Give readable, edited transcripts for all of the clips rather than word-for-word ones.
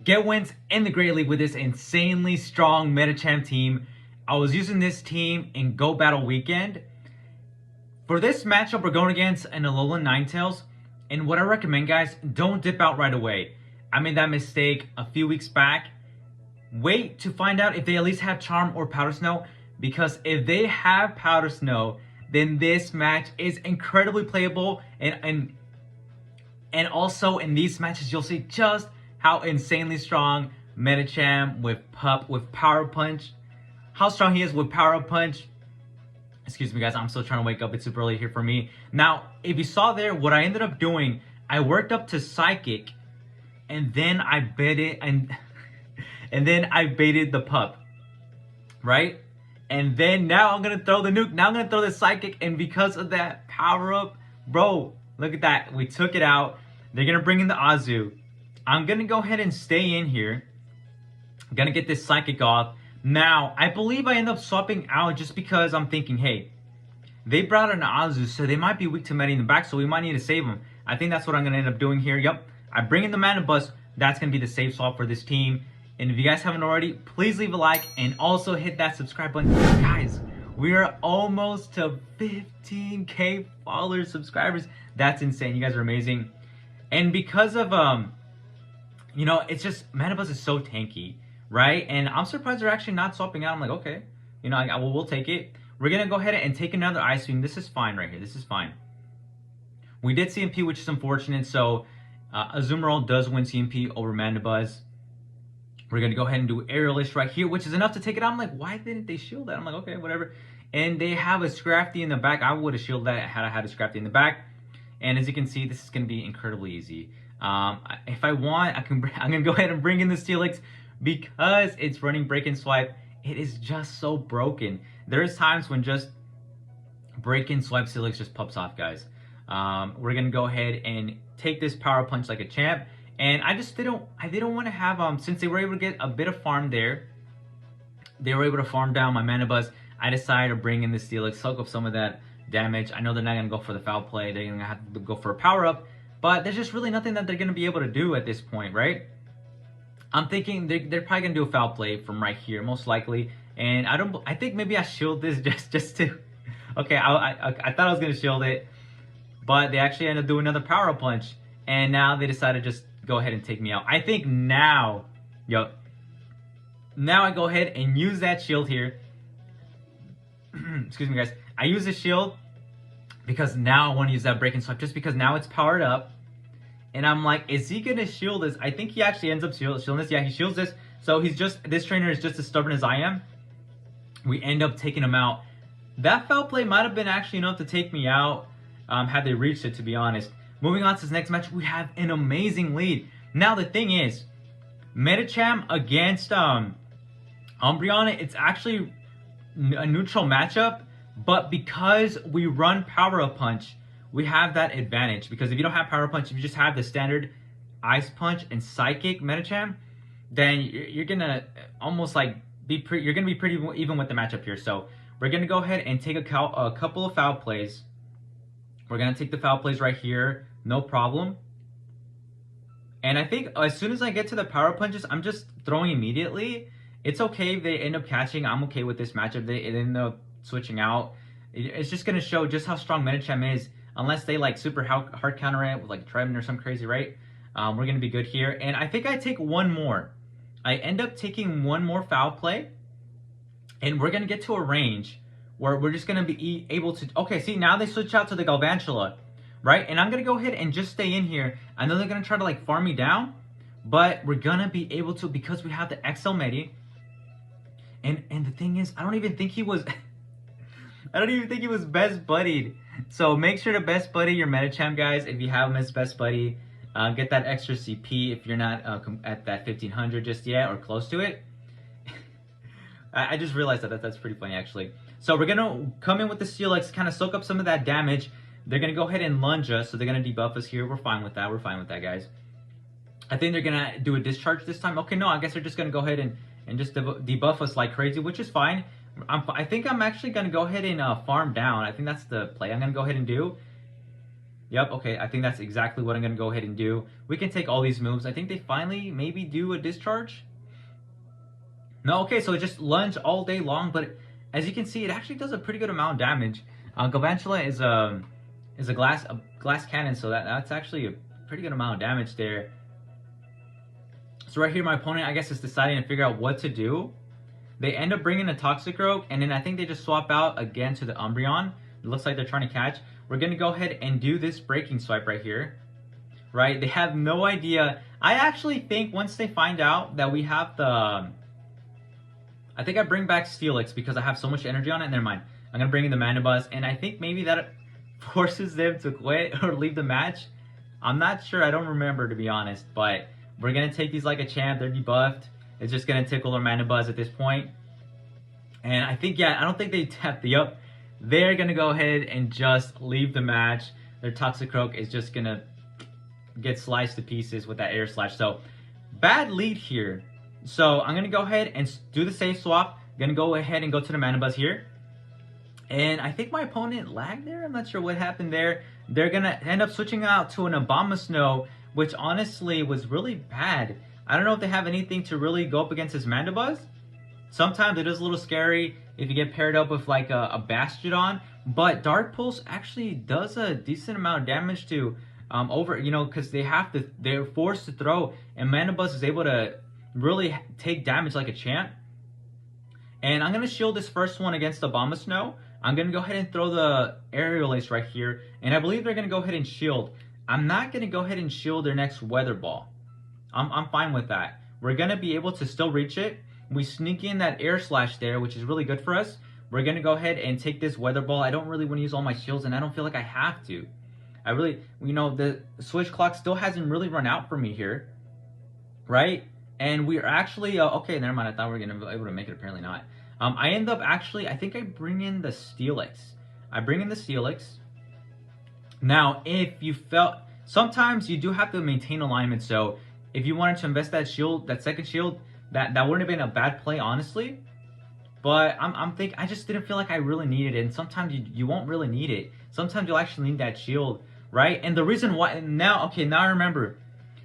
get wins in the Great League with this insanely strong Medicham team. I was using this team in Go Battle Weekend. For this matchup, we're going against an Alolan Ninetails. And what I recommend, guys, don't dip out right away. I made that mistake a few weeks back. Wait to find out if they at least have Charm or Powder Snow. Because if they have Powder Snow, then this match is incredibly playable. And also in these matches, you'll see just how insanely strong Medicham with Power Punch. How strong he is with Power Punch. Excuse me, guys. I'm still trying to wake up. It's super early here for me. Now, if you saw there, what I ended up doing, I worked up to Psychic, and then I baited and then I baited the pup, right? And then now I'm gonna throw the nuke. Now I'm gonna throw the Psychic, and because of that power up, bro, look at that. We took it out. They're gonna bring in the Azu. I'm gonna go ahead and stay in here. I'm gonna get this Psychic off. Now, I believe I end up swapping out just because I'm thinking, hey, they brought an Azu, so they might be weak to Medi in the back, so we might need to save them. I think that's what I'm going to end up doing here. Yep, I bring in the Mandibuzz. That's going to be the safe swap for this team. And if you guys haven't already, please leave a like and also hit that subscribe button. Guys, we are almost to 15K followers, subscribers. That's insane. You guys are amazing. And because of, you know, it's just, Mandibuzz is so tanky. Right? And I'm surprised they're actually not swapping out. I'm like, okay, you know, we'll take it. We're going to go ahead and take another Ice Beam. This is fine right here. This is fine. We did CMP, which is unfortunate. So, Azumarill does win CMP over Mandibuzz. We're going to go ahead and do Aerialist right here, which is enough to take it out. I'm like, why didn't they shield that? I'm like, okay, whatever. And they have a Scrafty in the back. I would have shielded that had I had a Scrafty in the back. And as you can see, this is going to be incredibly easy. If I want, I'm going to go ahead and bring in the Steelix. Because it's running Break and Swipe, it is just so broken. There's times when just Break and Swipe Steelix just pops off, guys. We're going to go ahead and take this Power Punch like a champ. And I didn't want to have, since they were able to get a bit of farm there, they were able to farm down my Mandibuzz. I decided to bring in the Steelix, soak up some of that damage. I know they're not going to go for the foul play. They're going to have to go for a power up. But there's just really nothing that they're going to be able to do at this point, right? I'm thinking they're probably gonna do a foul play from right here, most likely. And I think maybe I shield this just to. Okay, I thought I was gonna shield it, but they actually ended up doing another power punch, and now they decided to just go ahead and take me out. I think now, now I go ahead and use that shield here. Excuse me, guys. I use the shield because now I want to use that Break and Swipe, just because now it's powered up. And I'm like, is he going to shield this? I think he actually ends up shielding this. Yeah, he shields this. So this trainer is just as stubborn as I am. We end up taking him out. That foul play might have been actually enough to take me out had they reached it, to be honest. Moving on to this next match, we have an amazing lead. Now, the thing is, Medicham against Umbreon, it's actually a neutral matchup. But because we run Power Up Punch, we have that advantage. Because if you don't have Power Punch, if you just have the standard Ice Punch and Psychic Medicham, then you're gonna almost like you're gonna be pretty even with the matchup here. So we're gonna go ahead and take a couple of foul plays. We're gonna take the foul plays right here, no problem. And I think as soon as I get to the Power Punches, I'm just throwing immediately. It's okay if they end up catching. I'm okay with this matchup. They end up switching out. It's just gonna show just how strong Medicham is. Unless they like super hard counter it with like Trebin or some crazy, right? We're going to be good here. And I think I take one more. I end up taking one more foul play. And we're going to get to a range where we're just going to be able to... Okay, see, now they switch out to the Galvantula, right? And I'm going to go ahead and just stay in here. I know they're going to try to like farm me down. But we're going to be able to because we have the XL Medi. And the thing is, I don't even think he was... I don't even think he was best buddied. So make sure to best buddy your Medicham, guys. If you have him as best buddy, get that extra CP if you're not at that 1500 just yet or close to it. I just realized that's pretty funny, actually. So we're going to come in with the Steelix, kind of soak up some of that damage. They're going to go ahead and lunge us, so they're going to debuff us here. We're fine with that. We're fine with that, guys. I think they're going to do a discharge this time. Okay, no, I guess they're just going to go ahead and just debuff us like crazy, which is fine. I think I'm actually going to go ahead and farm down. I think that's the play I'm going to go ahead and do. Yep, okay, I think that's exactly what I'm going to go ahead and do. We can take all these moves. I think they finally maybe do a discharge. No, okay, so it just lunge all day long, but as you can see, it actually does a pretty good amount of damage. Galvantula is a glass cannon, so that's actually a pretty good amount of damage there. So right here, my opponent, I guess, is deciding to figure out what to do. They end up bringing a Toxicroak, and then I think they just swap out again to the Umbreon. It looks like they're trying to catch. We're going to go ahead and do this breaking swipe right here. Right? They have no idea. I actually think once they find out that we have the... I think I bring back Steelix because I have so much energy on it. Never mind. I'm going to bring in the Mandibuzz, and I think maybe that forces them to quit or leave the match. I'm not sure. I don't remember, to be honest, but we're going to take these like a champ. They're debuffed. It's just going to tickle our Mandibuzz at this point. And I think, yeah, I don't think they tapped the up. They're going to go ahead and just leave the match. Their Toxicroak is just going to get sliced to pieces with that air slash. So, bad lead here. So, I'm going to go ahead and do the safe swap. Going to go ahead and go to the Mandibuzz here. And I think my opponent lagged there. I'm not sure what happened there. They're going to end up switching out to an Abomasnow, which honestly was really bad. I don't know if they have anything to really go up against this Mandibuzz. Sometimes it is a little scary if you get paired up with like a Bastiodon, but Dark Pulse actually does a decent amount of damage to because they're forced to throw, and Mandibuzz is able to really take damage like a champ. And I'm gonna shield this first one against the Abomasnow. I'm gonna go ahead and throw the Aerial Ace right here, and I believe they're gonna go ahead and shield. I'm not gonna go ahead and shield their next Weather Ball. I'm fine with that. We're gonna be able to still reach it. We sneak in that Air Slash there, which is really good for us. We're going to go ahead and take this Weather Ball. I don't really want to use all my shields, and I don't feel like I have to. I really, the switch clock still hasn't really run out for me here. Right? And we're actually, okay, never mind. I thought we were going to be able to make it. Apparently not. I end up actually, I think I bring in the Steelix. Now, if you felt, sometimes you do have to maintain alignment. So if you wanted to invest that shield, that second shield, that wouldn't have been a bad play, honestly. But I just didn't feel like I really needed it. And sometimes you won't really need it. Sometimes you'll actually need that shield, right? And the reason why, now I remember.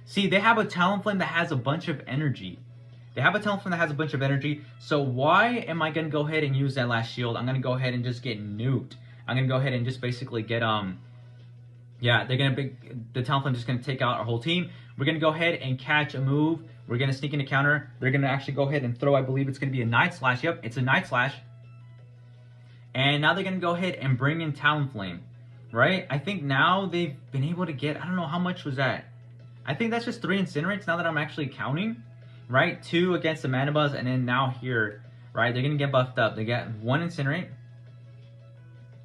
See, they have a Talonflame that has a bunch of energy. So why am I going to go ahead and use that last shield? I'm going to go ahead and just get nuked. I'm going to go ahead and just basically get, yeah, the Talonflame just going to take out our whole team. We're going to go ahead and catch a move. We're going to sneak in a counter. They're going to actually go ahead and throw, I believe it's going to be a Night Slash. Yep, it's a Night Slash. And now they're going to go ahead and bring in Talonflame, right? I think now they've been able to get, I don't know, how much was that? I think that's just 3 Incinerates now that I'm actually counting, right? 2 against the Mandibuzz, and then now here, right? They're going to get buffed up. They got 1 Incinerate.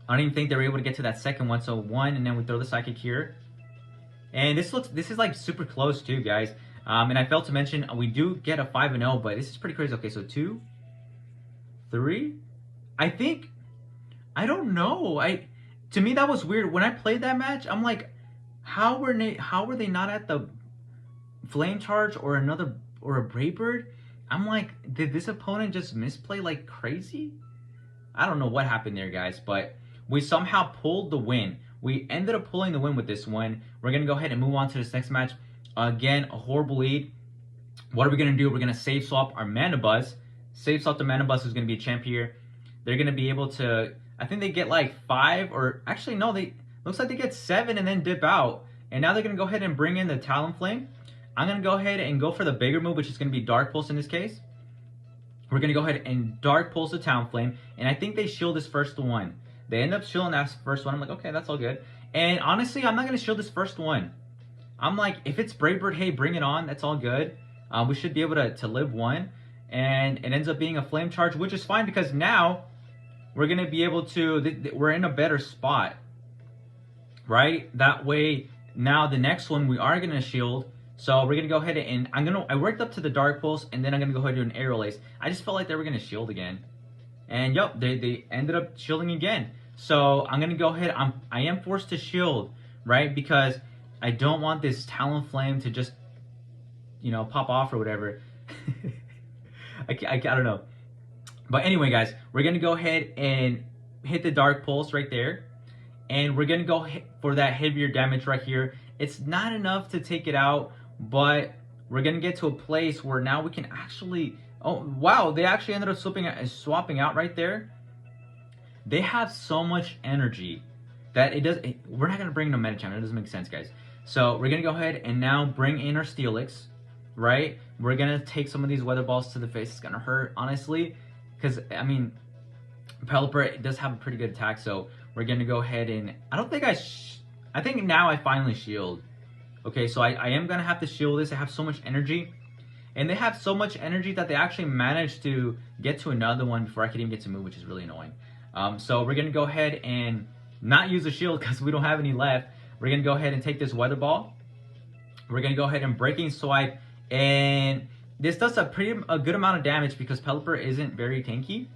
I don't even think they were able to get to that second one. So 1, and then we throw the Psychic here. And this is like super close too, guys. And I failed to mention, we do get a 5-0, but this is pretty crazy. Okay, so 2, 3. I don't know. To me, that was weird. When I played that match, I'm like, how were they not at the Flame Charge or a Brave Bird? I'm like, did this opponent just misplay like crazy? I don't know what happened there, guys, but we somehow pulled the win. We ended up pulling the win with this one. We're going to go ahead and move on to this next match. Again, a horrible lead. What are we going to do? We're going to save swap our Mandibuzz. Save swap the Mandibuzz, who's going to be a champ here. They're going to be able to, I think they get like 5, or actually no, looks like they get 7 and then dip out. And now they're going to go ahead and bring in the Talonflame. I'm going to go ahead and go for the bigger move, which is going to be Dark Pulse in this case. We're going to go ahead and Dark Pulse the Talonflame. And I think they shield this first one. They end up shielding that first one. I'm like, okay, that's all good. And honestly, I'm not going to shield this first one. I'm like, if it's Brave Bird, hey, bring it on. That's all good. We should be able to live 1. And it ends up being a Flame Charge, which is fine because now we're going to be able to, we're in a better spot. Right? That way, now the next one we are going to shield. So we're going to go ahead and I worked up to the Dark Pulse, and then I'm going to go ahead and do an Aerial Ace. I just felt like they were going to shield again. And yep, they ended up shielding again. So I'm going to go ahead, I am forced to shield, right? Because I don't want this Talonflame to just, pop off or whatever. I don't know. But anyway, guys, we're going to go ahead and hit the Dark Pulse right there. and we're gonna go for that heavier damage right here. It's not enough to take it out, but we're gonna get to a place where now we can actually. Oh wow! They actually ended up swapping out right there. They have so much energy that we're not gonna bring no Medicham. It doesn't make sense, guys. So we're gonna go ahead and now bring in our Steelix, right? We're gonna take some of these weather balls to the face. It's gonna hurt, honestly, because I mean, Pelipper does have a pretty good attack. So we're gonna go ahead and I don't think I think now I finally shield. Okay, so I am gonna have to shield this. I have so much energy, and they have so much energy that they actually managed to get to another one before I could even get to move, which is really annoying. So we're gonna go ahead and not use a shield because we don't have any left. We're gonna go ahead and take this weather ball. We're gonna go ahead and breaking swipe, and this does a good amount of damage because Pelipper isn't very tanky.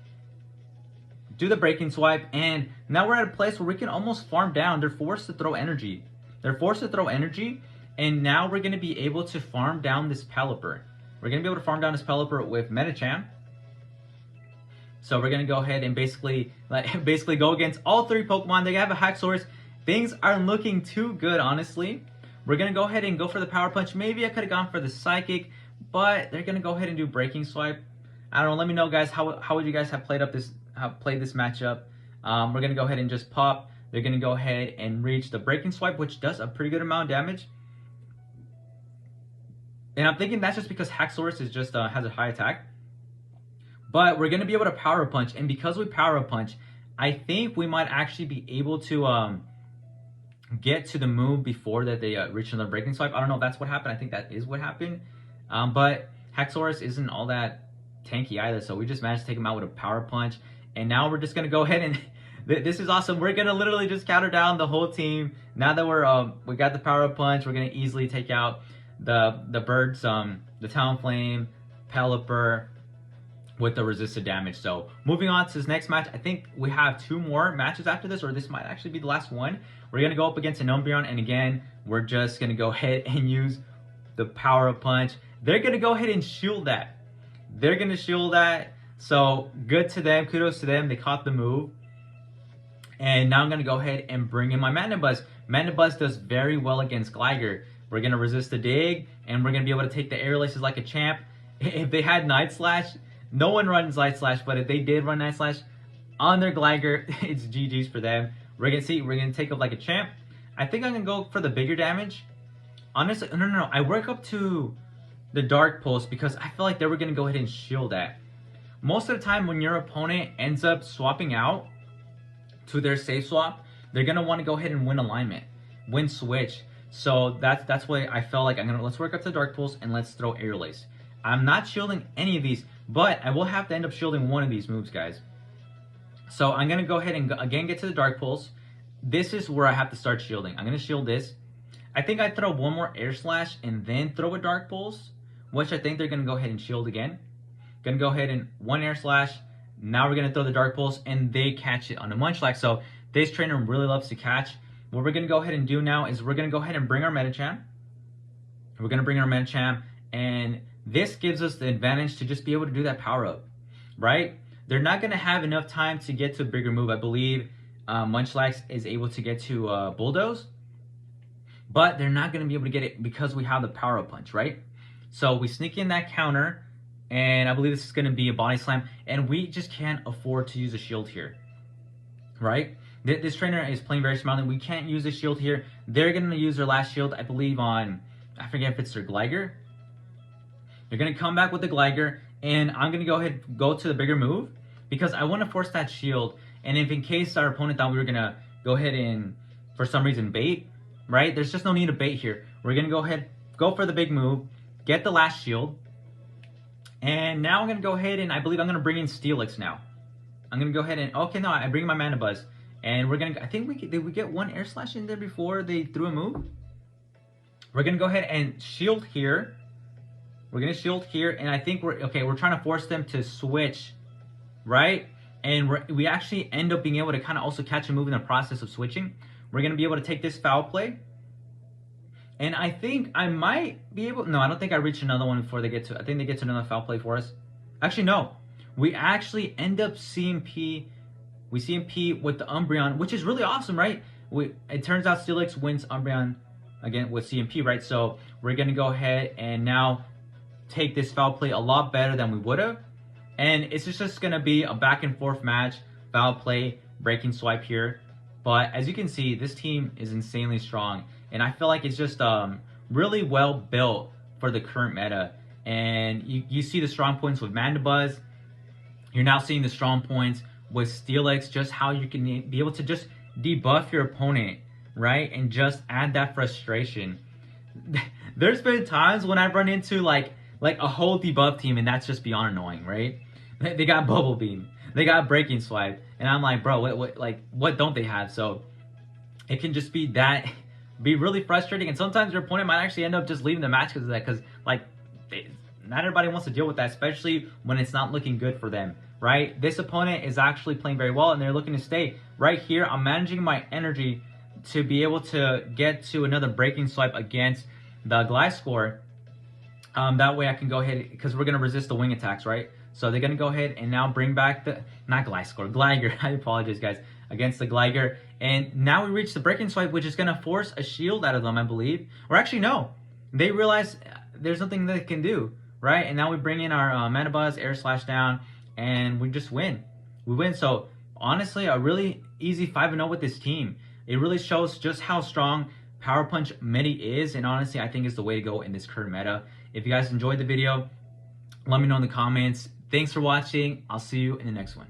Do the breaking swipe, and now we're at a place where we can almost farm down. They're forced to throw energy. And now we're gonna be able to farm down this Pelipper. We're gonna be able to farm down this Pelipper with Medicham. So we're gonna go ahead and basically go against all three Pokemon. They have a Haxorus. Things aren't looking too good, honestly. We're gonna go ahead and go for the Power Punch. Maybe I could have gone for the Psychic, but they're gonna go ahead and do Breaking Swipe. I don't know. Let me know, guys. How would you guys have played this matchup? We're gonna go ahead and just pop. They're gonna go ahead and reach the Breaking Swipe, which does a pretty good amount of damage. And I'm thinking that's just because Haxorus is just has a high attack. But we're going to be able to Power Punch. And because we Power Punch, I think we might actually be able to get to the move before that they reach another Breaking Swipe. I don't know if that's what happened. I think that is what happened. But Haxorus isn't all that tanky either. So we just managed to take him out with a Power Punch. And now we're just going to go ahead and... this is awesome. We're going to literally just counter down the whole team. Now that we got the Power Punch, we're going to easily take out the birds, the Talonflame, Pelipper, with the resisted damage. So moving on to this next match, I think we have 2 more matches after this, or this might actually be the last one. We're gonna go up against an Umbreon, and again, we're just gonna go ahead and use the Power Punch. They're gonna go ahead and shield that. So good to them, kudos to them. They caught the move. And now I'm gonna go ahead and bring in my Mandibuzz. Mandibuzz does very well against Gligar. We're gonna resist the dig, and we're gonna be able to take the Air Laces like a champ. If they had Night Slash, no one runs Night Slash, but if they did run Night Slash on their Gligar, it's GG's for them. We're gonna take up like a champ. I think I'm gonna go for the bigger damage. Honestly, no. I work up to the Dark Pulse because I feel like they were gonna go ahead and shield that. Most of the time when your opponent ends up swapping out to their safe swap, they're gonna want to go ahead and win switch. So that's why I felt like let's work up to Dark Pulse and let's throw Air Lace. I'm not shielding any of these, but I will have to end up shielding one of these moves, guys. So I'm going to go ahead and again get to the Dark Pulse. This is where I have to start shielding. I'm going to shield this. I think I throw one more Air Slash and then throw a Dark Pulse, which I think they're going to go ahead and shield again. Going to go ahead and one Air Slash. Now we're going to throw the Dark Pulse, and they catch it on the Munchlax. So this trainer really loves to catch. What we're going to go ahead and do now is we're going to go ahead and bring our Medicham. And this gives us the advantage to just be able to do that power up, right? They're not going to have enough time to get to a bigger move. I believe Munchlax is able to get to Bulldoze, but they're not going to be able to get it because we have the Power Up Punch, right? So we sneak in that counter, and I believe this is going to be a Body Slam, and we just can't afford to use a shield here, right? This trainer is playing very smartly. We can't use a shield here. They're going to use their last shield, I believe, on, I forget if it's their Gligar. They're going to come back with the Gligar, and I'm going to go ahead and go to the bigger move because I want to force that shield. And if in case our opponent thought we were going to go ahead and, for some reason, bait, right? There's just no need to bait here. We're going to go ahead, go for the big move, get the last shield. And now I'm going to go ahead and I believe I'm going to bring in Steelix now. I'm going to go ahead and, okay, no, I bring in my Mandibuzz. And we're going to, I think did we get one Air Slash in there before they threw a move? We're going to go ahead and shield here. We're going to shield here, and I think we're trying to force them to switch, right? And we actually end up being able to kind of also catch a move in the process of switching. We're going to be able to take this Foul Play. And I think I might be able... No, I don't think I reach another one before they get to... I think they get to another Foul Play for us. Actually, no. We actually end up CMP... We CMP with the Umbreon, which is really awesome, right? it turns out Steelix wins Umbreon again with CMP, right? So we're gonna go ahead and now take this foul play a lot better than we would have. And it's just gonna be a back and forth match, foul play, breaking swipe here. But as you can see, this team is insanely strong. And I feel like it's just really well built for the current meta. And you see the strong points with Mandibuzz. You're now seeing the strong points with Steelix, just how you can be able to just debuff your opponent, right? And just add that frustration. There's been times when I've run into like a whole debuff team, and that's just beyond annoying, right? They got Bubble Beam, they got Breaking Swipe, and I'm like, bro, what don't they have? So it can just be really frustrating, and sometimes your opponent might actually end up just leaving the match because of that, because like not everybody wants to deal with that, especially when it's not looking good for them, right? This opponent is actually playing very well, and they're looking to stay right here. I'm managing my energy to be able to get to another Breaking Swipe against the Gliscor. That way I can go ahead, because we're going to resist the wing attacks, right? So they're going to go ahead and now bring back the, not Gliscor, Gligar. I apologize, guys, against the Gligar. And now we reach the Breaking Swipe, which is going to force a shield out of them, I believe. Or actually, no. They realize there's nothing they can do, right? And now we bring in our Mandibuzz, Air Slash down, and we just win. We win. So honestly, a really easy 5-0 with this team. It really shows just how strong Power Punch Medi is, and honestly, I think it's the way to go in this current meta. If you guys enjoyed the video, let me know in the comments. Thanks for watching. I'll see you in the next one.